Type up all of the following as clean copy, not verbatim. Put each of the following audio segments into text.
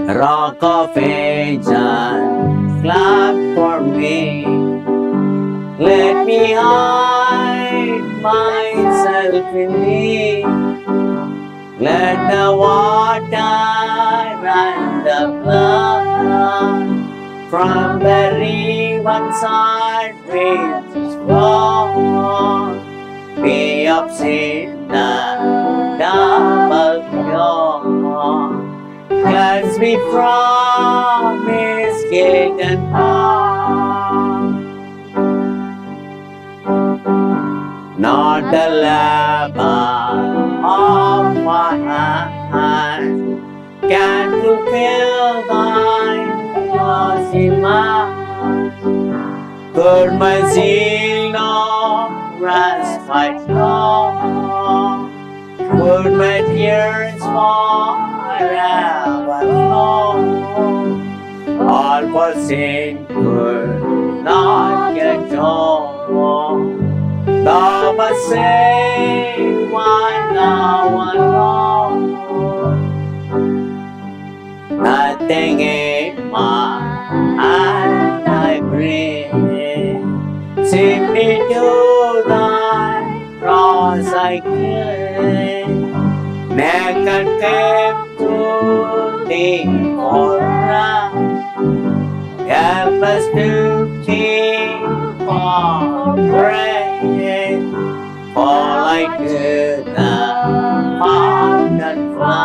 Rock of Ages, clap for me. Let me hide myself in thee. Let the water and the blood from the riverside waves flow. Be of sin and double pure. Cleanse me from his guilt and harm. Not the labor of my hands can fulfill thy mercy mind. Could my zeal not respite long? Would my tears forever flow? All for sin could not get over. Thou must save one now alone. Nothing in my hand I bring, simply to thy cross I cling. Naked came to thee for rest, help us to keep our breath. For I could not fountain fly,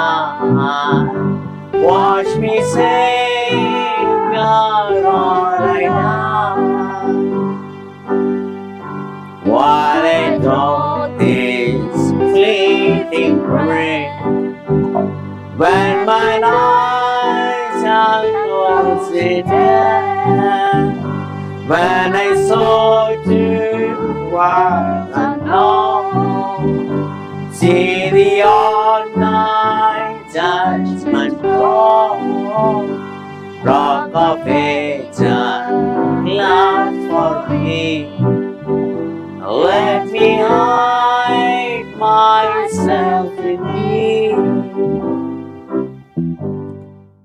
wash me, Savior, all I die. While I go this fleeting rain, when my eyes are closed in death, when I saw to world unknown, see the all-night judgment throne. Rock of Ages, clouds for me.